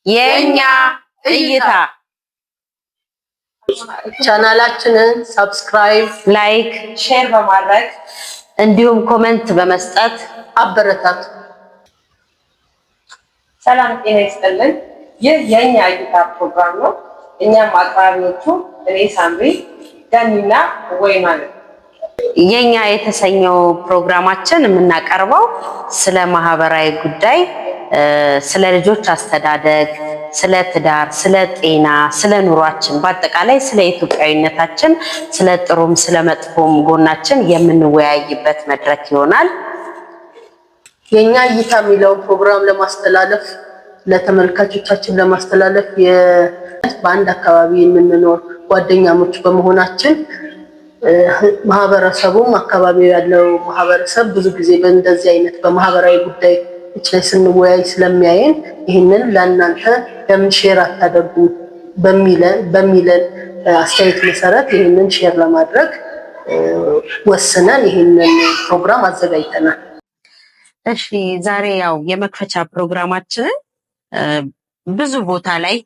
የኛ እይታ ቻናላችንን ሰብስክራይብ፣ ላይክ፣ ሼር በማድረግ እንዲሁም ኮሜንት በመስጠት አበረታቱ። ሰላም ጤና ይስጥልን። ይህ የኛ እይታ ፕሮግራም ነው። እኛም አቅራቢዎቹ እኔ ሳምሪ፣ ዳኒና ወይማ ነን። የኛ የተሰኘው ፕሮግራማችን የምናቀርበው ስለ ማህበራዊ ጉዳይ፣ ስለ ልጆች አስተዳደግ፣ ስለ ትዳር፣ ስለ ጤና፣ ስለ ኑሯችን፣ በአጠቃላይ ስለ ኢትዮጵያዊነታችን፣ ስለ ጥሩም ስለ መጥፎም ጎናችን የምንወያይበት መድረክ ይሆናል። የኛ እይታ የሚለውን ፕሮግራም ለማስተላለፍ ለተመልካቾቻችን ለማስተላለፍ በአንድ አካባቢ የምንኖር ጓደኛሞች በመሆናችን ማህበረሰቡም አካባቢው ያለው ማህበረሰብ ብዙ ጊዜ በእንደዚህ አይነት በማህበራዊ ጉዳይ ላይ ስንወያይ ስለሚያየን ይህንን ለእናንተ ለምን ሼር አታደርጉ በሚለን አስተያየት መሰረት ይህንን ሼር ለማድረግ ወስነን ይህንን ፕሮግራም አዘጋጅተናል። እሺ፣ ዛሬ ያው የመክፈቻ ፕሮግራማችንን ብዙ ቦታ ላይ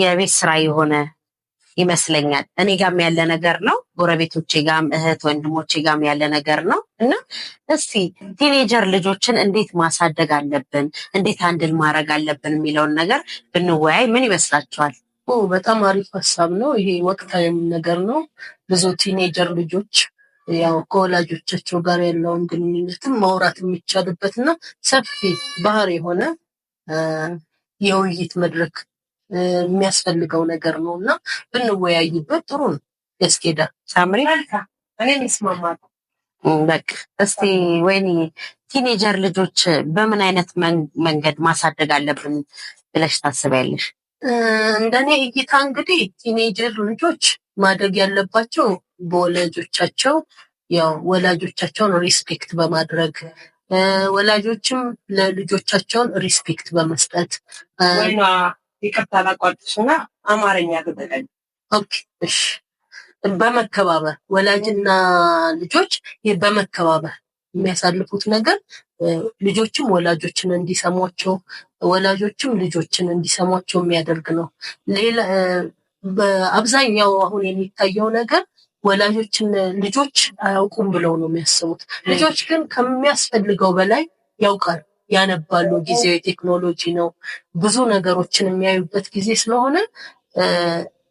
የቤት ስራ የሆነ ይመስለኛል። እኔ ጋም ያለ ነገር ነው፣ ጎረቤቶቼ ጋም እህት ወንድሞቼ ጋም ያለ ነገር ነው እና እስቲ ቲኔጀር ልጆችን እንዴት ማሳደግ አለብን፣ እንዴት አንድል ማድረግ አለብን የሚለውን ነገር ብንወያይ ምን ይመስላችኋል? በጣም አሪፍ ሀሳብ ነው። ይሄ ወቅታዊም ነገር ነው። ብዙ ቲኔጀር ልጆች ያው ከወላጆቻቸው ጋር ያለውን ግንኙነትም ማውራት የሚቻልበት እና ሰፊ ባህር የሆነ የውይይት መድረክ የሚያስፈልገው ነገር ነው እና ብንወያይበት ጥሩ ነው፣ ያስኬዳል። ሳምሪ እኔ ይስማማል። በቃ እስቲ ወይኔ ቲኔጀር ልጆች በምን አይነት መንገድ ማሳደግ አለብን ብለሽ ታስቢያለሽ? እንደኔ እይታ እንግዲህ ቲኔጀር ልጆች ማደግ ያለባቸው በወላጆቻቸው ያው ወላጆቻቸውን ሪስፔክት በማድረግ ወላጆችም ለልጆቻቸውን ሪስፔክት በመስጠት ወይና ይቅርታ ላቋርጥሽና አማርኛ ተጠቀኝ። ኦኬ እሺ። በመከባበር ወላጅና ልጆች በመከባበር የሚያሳልፉት ነገር ልጆችም ወላጆችን እንዲሰሟቸው ወላጆችም ልጆችን እንዲሰሟቸው የሚያደርግ ነው። ሌላ በአብዛኛው አሁን የሚታየው ነገር ወላጆችን ልጆች አያውቁም ብለው ነው የሚያስቡት። ልጆች ግን ከሚያስፈልገው በላይ ያውቃል፣ ያነባሉ። ጊዜው የቴክኖሎጂ ነው። ብዙ ነገሮችን የሚያዩበት ጊዜ ስለሆነ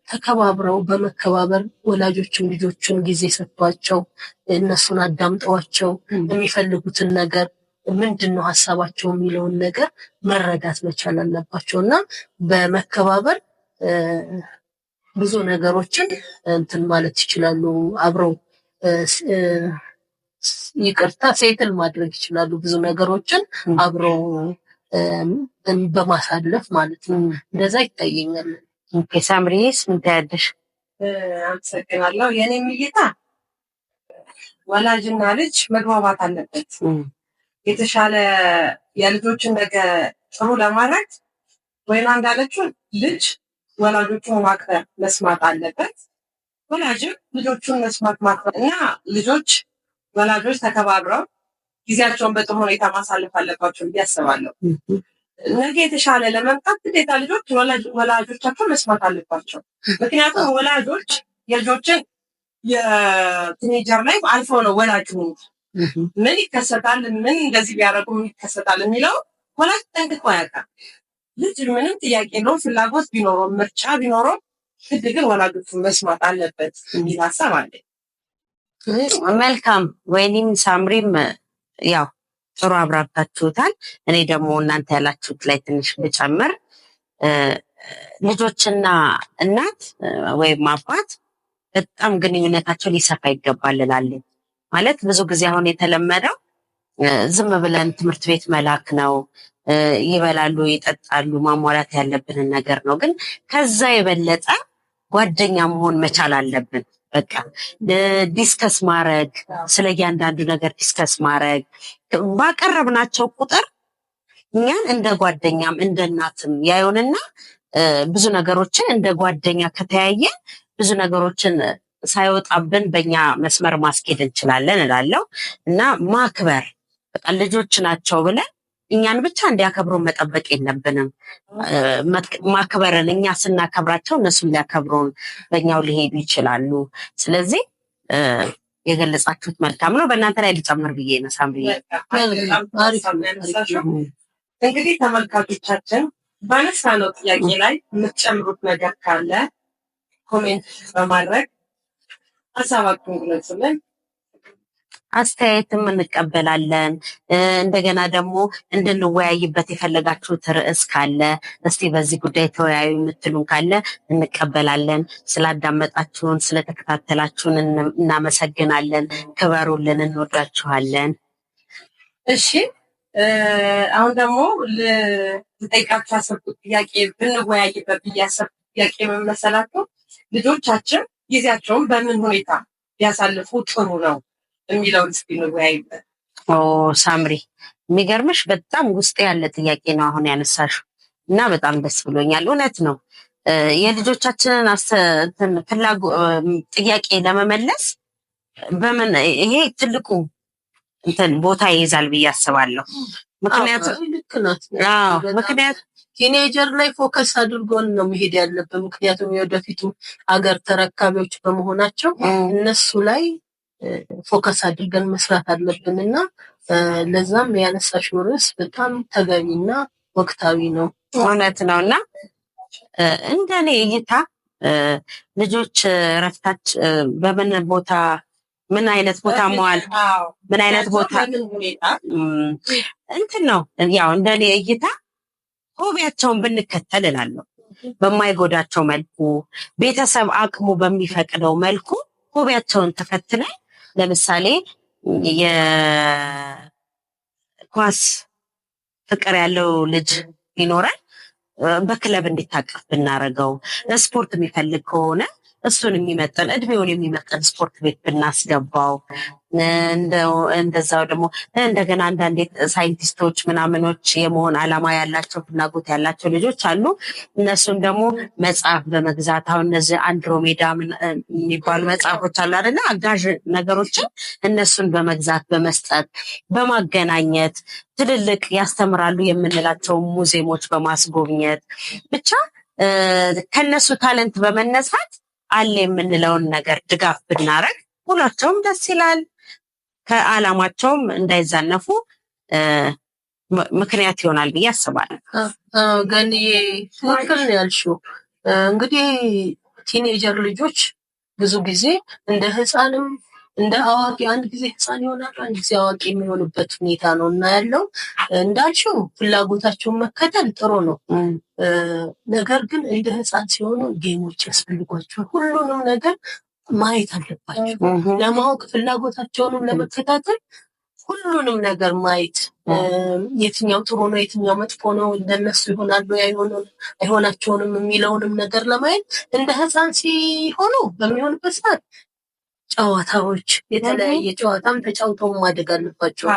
ተከባብረው በመከባበር ወላጆችም ልጆችን ጊዜ ሰጥቷቸው እነሱን አዳምጠዋቸው የሚፈልጉትን ነገር ምንድን ነው ሀሳባቸው የሚለውን ነገር መረዳት መቻል አለባቸው እና በመከባበር ብዙ ነገሮችን እንትን ማለት ይችላሉ። አብረው ይቅርታ ሴትል ማድረግ ይችላሉ። ብዙ ነገሮችን አብረው በማሳለፍ ማለት ነው። እንደዛ ይታየኛል። ኦኬ ሳምሪስ ምን ታያለሽ? አመሰግናለሁ። የኔም እይታ ወላጅና ልጅ መግባባት አለበት። የተሻለ የልጆችን ነገር ጥሩ ለማድረግ ወይና እንዳለችው ልጅ ወላጆቹን ማክበር መስማት አለበት። ወላጅም ልጆቹን መስማት ማክበር እና ልጆች ወላጆች ተከባብረው ጊዜያቸውን በጥሩ ሁኔታ ማሳለፍ አለባቸው ብዬ አስባለሁ። ነገ የተሻለ ለመምጣት ግዴታ ልጆች ወላጆቻቸውን መስማት አለባቸው። ምክንያቱም ወላጆች የልጆችን የቲኔጀር ላይ አልፎ ነው ወላጅ ምን ይከሰታል፣ ምን እንደዚህ ቢያደርጉ ምን ይከሰታል የሚለው ወላጅ ጠንቅቆ ያውቃል። ልጅ ምንም ጥያቄ ነው ፍላጎት ቢኖረው ምርጫ ቢኖረው ግድ ግን ወላጆቹን መስማት አለበት የሚል ሀሳብ አለ። መልካም ወይኒም ሳምሪም ያው ጥሩ አብራርታችሁታል። እኔ ደግሞ እናንተ ያላችሁት ላይ ትንሽ ብጨምር ልጆችና እናት ወይም አባት በጣም ግንኙነታቸው ሊሰፋ ይገባል እላለሁ። ማለት ብዙ ጊዜ አሁን የተለመደው ዝም ብለን ትምህርት ቤት መላክ ነው። ይበላሉ፣ ይጠጣሉ፣ ማሟላት ያለብንን ነገር ነው። ግን ከዛ የበለጠ ጓደኛ መሆን መቻል አለብን። በቃ ዲስከስ ማድረግ፣ ስለ እያንዳንዱ ነገር ዲስከስ ማድረግ ባቀረብናቸው ቁጥር እኛን እንደ ጓደኛም እንደ እናትም ያዩንና ብዙ ነገሮችን እንደ ጓደኛ ከተያየ ብዙ ነገሮችን ሳይወጣብን በእኛ መስመር ማስኬድ እንችላለን እላለሁ እና ማክበር በቃ ልጆች ናቸው ብለን እኛን ብቻ እንዲያከብሩ መጠበቅ የለብንም። ማክበርን እኛ ስናከብራቸው እነሱን ሊያከብሩን በእኛው ሊሄዱ ይችላሉ። ስለዚህ የገለጻችሁት መልካም ነው። በእናንተ ላይ ልጨምር ብዬ ነው ሳምሪ። እንግዲህ ተመልካቾቻችን ባነሳነው ጥያቄ ላይ የምትጨምሩት ነገር ካለ ኮሜንት በማድረግ ሀሳባችሁን ግለጹልን። አስተያየትም እንቀበላለን። እንደገና ደግሞ እንድንወያይበት የፈለጋችሁት ርዕስ ካለ እስቲ በዚህ ጉዳይ ተወያዩ የምትሉን ካለ እንቀበላለን። ስላዳመጣችሁን፣ ስለተከታተላችሁን እናመሰግናለን። ክበሩልን፣ እንወዳችኋለን። እሺ አሁን ደግሞ ልጠይቃችሁ ያሰብኩት ጥያቄ ብንወያይበት ብያሰብኩት ጥያቄ መመሰላችሁ ልጆቻችን ጊዜያቸውን በምን ሁኔታ ቢያሳልፉ ጥሩ ነው የሚለውን እስኪ እንወያይበት። ሳምሪ የሚገርምሽ በጣም ውስጥ ያለ ጥያቄ ነው አሁን ያነሳሽው እና በጣም ደስ ብሎኛል። እውነት ነው። የልጆቻችንን ጥያቄ ለመመለስ በምን ይሄ ትልቁ ቦታ ይይዛል ብዬ አስባለሁ። ምክንያቱም ቲኔጀር ላይ ፎከስ አድርጎን ነው መሄድ ያለብን። ምክንያቱም የወደፊቱ አገር ተረካቢዎች በመሆናቸው እነሱ ላይ ፎከስ አድርገን መስራት አለብን እና ለዛም ያነሳሽው ርዕስ በጣም ተገቢና ወቅታዊ ነው። እውነት ነው እና እንደኔ እይታ ልጆች ረፍታች በምን ቦታ ምን አይነት ቦታ መዋል ምን አይነት ቦታ ነው ያው እንደኔ እይታ ሆቢያቸውን ብንከተል እላለሁ። በማይጎዳቸው መልኩ ቤተሰብ አቅሙ በሚፈቅደው መልኩ ሆቢያቸውን ተከትለን ለምሳሌ የኳስ ፍቅር ያለው ልጅ ቢኖረን በክለብ እንዲታቀፍ ብናረገው፣ ስፖርት የሚፈልግ ከሆነ እሱን የሚመጠን እድሜውን የሚመጠን ስፖርት ቤት ብናስገባው፣ እንደዛው ደግሞ እንደገና አንዳንድ ሳይንቲስቶች ምናምኖች የመሆን አላማ ያላቸው ፍላጎት ያላቸው ልጆች አሉ። እነሱን ደግሞ መጽሐፍ በመግዛት አሁን እነዚህ አንድሮሜዳ የሚባሉ መጽሐፎች አሉ አይደለ? አጋዥ ነገሮችን እነሱን በመግዛት በመስጠት በማገናኘት ትልልቅ ያስተምራሉ የምንላቸው ሙዚየሞች በማስጎብኘት ብቻ ከነሱ ታለንት በመነሳት አለ የምንለውን ነገር ድጋፍ ብናረግ ሁላቸውም ደስ ይላል። ከዓላማቸውም እንዳይዛነፉ ምክንያት ይሆናል ብዬ አስባለሁ። ግን ትክክል ነው ያልሽው። እንግዲህ ቲኔጀር ልጆች ብዙ ጊዜ እንደ ህፃንም እንደ አዋቂ አንድ ጊዜ ህፃን ይሆናሉ፣ አንድ ጊዜ አዋቂ የሚሆኑበት ሁኔታ ነው እና ያለው እንዳልሽው ፍላጎታቸውን መከተል ጥሩ ነው። ነገር ግን እንደ ህፃን ሲሆኑ ጌሞች ያስፈልጓቸዋል። ሁሉንም ነገር ማየት አለባቸው። ለማወቅ ፍላጎታቸውንም ለመከታተል ሁሉንም ነገር ማየት፣ የትኛው ጥሩ ነው የትኛው መጥፎ ነው፣ እንደነሱ ይሆናሉ አይሆናቸውንም የሚለውንም ነገር ለማየት እንደ ህፃን ሲሆኑ በሚሆንበት ሰዓት ጨዋታዎች የተለያየ ጨዋታም ተጫውተው ማደግ አለባቸው።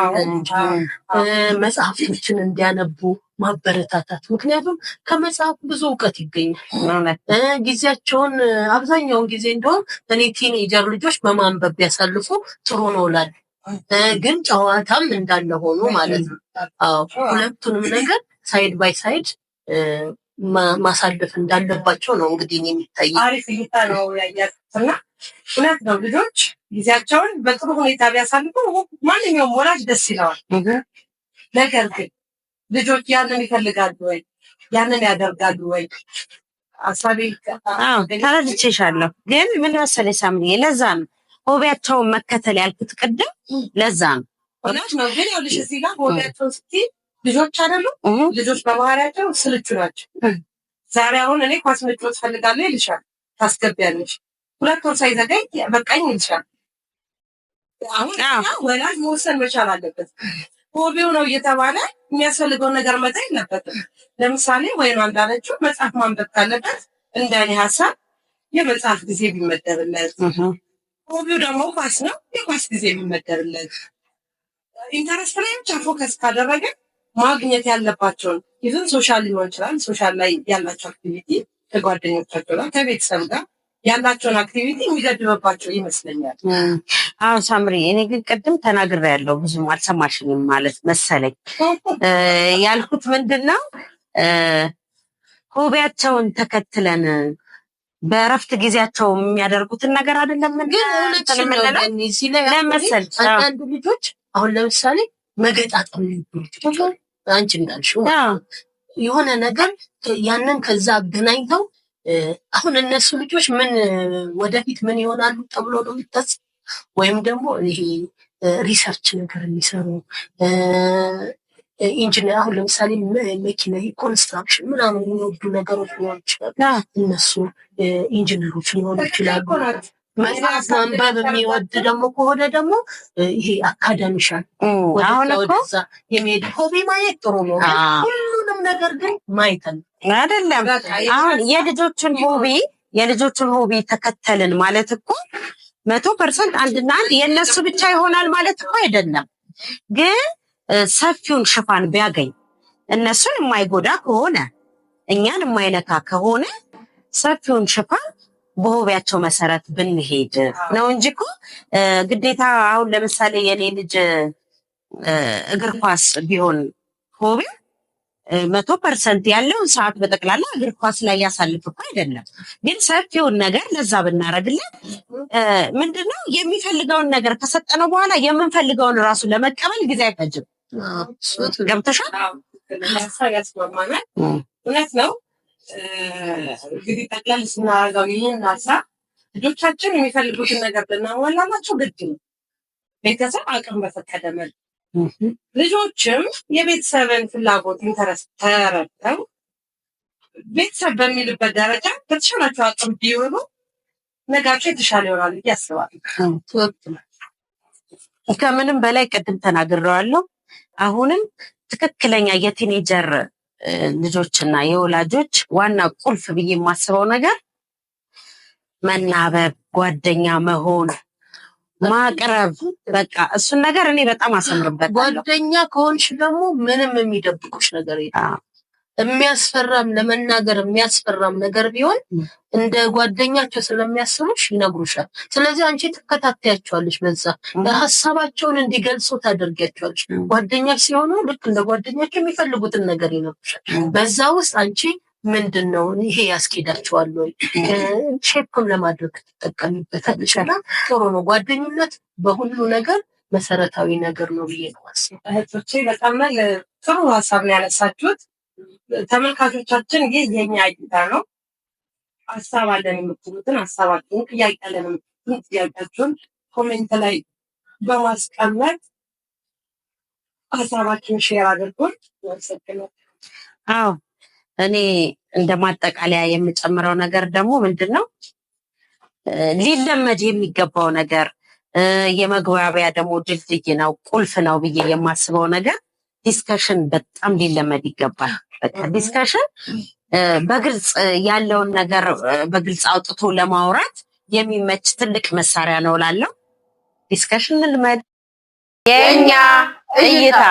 መጽሐፍቶችን እንዲያነቡ ማበረታታት። ምክንያቱም ከመጽሐፍ ብዙ እውቀት ይገኛል። ጊዜያቸውን አብዛኛውን ጊዜ እንደውም እኔ ቲኔጀር ልጆች በማንበብ ቢያሳልፉ ጥሩ ነው እላለሁ። ግን ጨዋታም እንዳለ ሆኖ ማለት ነው። ሁለቱንም ነገር ሳይድ ባይ ሳይድ ማሳለፍ እንዳለባቸው ነው እንግዲህ የሚታይ። አሪፍ እይታ ነው ያያችሁትና እውነት ነው። ልጆች ጊዜያቸውን በጥሩ ሁኔታ ቢያሳልፉ ማንኛውም ወላጅ ደስ ይለዋል። ነገር ግን ልጆች ያንን ይፈልጋሉ ወይ? ያንን ያደርጋሉ ወይ? አሳቢ ተረድቼሻለሁ። ግን ምን መሰለሽ ሳምሪ፣ ለዛ ነው ሆቢያቸውን መከተል ያልኩት ቅድም። ለዛ ነው እውነት ነው። ግን ያልሽ እዚህ ጋር ሆቢያቸውን ስትይ ልጆች አይደሉ? ልጆች በባህሪያቸው ስልቹ ናቸው። ዛሬ አሁን እኔ ኳስ መጫወት ፈልጋለሁ ይልሻል፣ ታስገቢያለሽ። 2 ወር ሳይዘገይ በቃኝ ይልሻል። አሁን ወላጅ መወሰን መቻል አለበት። ሆቢው ነው እየተባለ የሚያስፈልገውን ነገር መጣ የለበትም። ለምሳሌ ወይም እንዳለችው መጽሐፍ ማንበብ ካለበት እንደኔ ሀሳብ የመጽሐፍ ጊዜ ቢመደብለት፣ ሆቢው ደግሞ ኳስ ነው የኳስ ጊዜ ቢመደብለት፣ ኢንተረስት ላይ ብቻ ፎከስ ካደረገ ማግኘት ያለባቸውን ይህን ሶሻል ሊሆን ይችላል። ሶሻል ላይ ያላቸው አክቲቪቲ ከጓደኞቻቸው ጋር ከቤተሰብ ጋር ያላቸውን አክቲቪቲ የሚገድበባቸው ይመስለኛል። አዎ ሳምሪ፣ እኔ ግን ቅድም ተናግሬያለሁ፣ ብዙም አልሰማሽኝም ማለት መሰለኝ። ያልኩት ምንድነው ሆቢያቸውን ተከትለን በእረፍት ጊዜያቸው የሚያደርጉትን ነገር አይደለም። ግን አንዳንድ ልጆች አሁን ለምሳሌ መገጣጠም አንቺ እንዳልሽው የሆነ ነገር ያንን ከዛ አገናኝተው አሁን እነሱ ልጆች ምን ወደፊት ምን ይሆናሉ ተብሎ ነው የሚታሰብ ወይም ደግሞ ይሄ ሪሰርች ነገር የሚሰሩ ኢንጂነር አሁን ለምሳሌ መኪና ኮንስትራክሽን ምናምን የሚወዱ ነገሮች ሊሆኑ ይችላሉ። እነሱ ኢንጂነሮች ሊሆኑ ይችላሉ። መጽሐፍ ማንበብ የሚወድ ደግሞ ከሆነ ደግሞ ይሄ አካዳሚሻን ወደዛ የሚሄድ ሆቢ ማየት ጥሩ ነው። ሁሉንም ነገር ግን ማየት አይደለም። አሁን የልጆችን ሆቢ ተከተልን ማለት እኮ 100% አንድና አንድ የእነሱ ብቻ ይሆናል ማለት እኮ አይደለም። ግን ሰፊውን ሽፋን ቢያገኝ እነሱን የማይጎዳ ከሆነ እኛን የማይነካ ከሆነ ሰፊውን ሽፋን በሆቢያቸው መሰረት ብንሄድ ነው እንጂ እኮ ግዴታ አሁን ለምሳሌ የኔ ልጅ እግር ኳስ ቢሆን ሆቢ 100% ያለውን ሰዓት በጠቅላላ እግር ኳስ ላይ ያሳልፍ እኮ አይደለም። ግን ሰፊውን ነገር ለዛ ብናረግለት ምንድነው የሚፈልገውን ነገር ከሰጠነው በኋላ የምንፈልገውን ራሱ ለመቀበል ጊዜ አይፈጅም። ገብተሻል? ያስማማናል። እውነት ነው። እንግዲህ ጠቅላላ ስናረጋው ይህን ሀሳብ ልጆቻችን የሚፈልጉትን ነገር ልናሟላላቸው ግድ ነው፣ ቤተሰብ አቅም በፈቀደ መልኩ። ልጆችም የቤተሰብን ፍላጎት ኢንተረስት ተረድተው ቤተሰብ በሚልበት ደረጃ በተሻላቸው አቅም ቢሆኑ ነጋቸው የተሻለ ይሆናል ብዬ አስባለሁ። ከምንም በላይ ቅድም ተናግሬዋለሁ። አሁንም ትክክለኛ የቲኔጀር ልጆችና የወላጆች ዋና ቁልፍ ብዬ የማስበው ነገር መናበብ፣ ጓደኛ መሆን፣ ማቅረብ። በቃ እሱን ነገር እኔ በጣም አሰምርበታለሁ። ጓደኛ ከሆንሽ ደግሞ ምንም የሚደብቁሽ ነገር የለም። የሚያስፈራም ለመናገር የሚያስፈራም ነገር ቢሆን እንደ ጓደኛቸው ስለሚያስቡሽ ይነግሩሻል። ስለዚህ አንቺ ትከታተያቸዋለሽ፣ በዛ ሀሳባቸውን እንዲገልጹ ታደርጊያቸዋለሽ። ጓደኛሽ ሲሆኑ ልክ እንደ ጓደኛቸው የሚፈልጉትን ነገር ይነግሩሻል። በዛ ውስጥ አንቺ ምንድነው ይሄ ያስኬዳቸዋል ወይ ሼፕም ለማድረግ ትጠቀሚበታለሽ። ጥሩ ነው። ጓደኝነት በሁሉ ነገር መሰረታዊ ነገር ነው ብዬ ነው የማስበው። እህቶቼ በጣም ጥሩ ሀሳብ ነው ያነሳችሁት። ተመልካቾቻችን ይህ የኛ እይታ ነው። ሀሳብ አለን የምትሉትን ሀሳባችሁን፣ ጥያቄ አለን የምትሉትን ጥያቄያችሁን ኮሜንት ላይ በማስቀመጥ ሀሳባችሁን ሼር አድርጉን። አዎ እኔ እንደ ማጠቃለያ የምጨምረው ነገር ደግሞ ምንድነው ሊለመድ የሚገባው ነገር የመግባቢያ ደግሞ ድልድይ ነው፣ ቁልፍ ነው ብዬ የማስበው ነገር ዲስከሽን በጣም ሊለመድ ይገባል። በቃ ዲስከሽን በግልጽ ያለውን ነገር በግልጽ አውጥቶ ለማውራት የሚመች ትልቅ መሳሪያ ነው እላለሁ። ዲስከሽን ልመድ። የኛ እይታ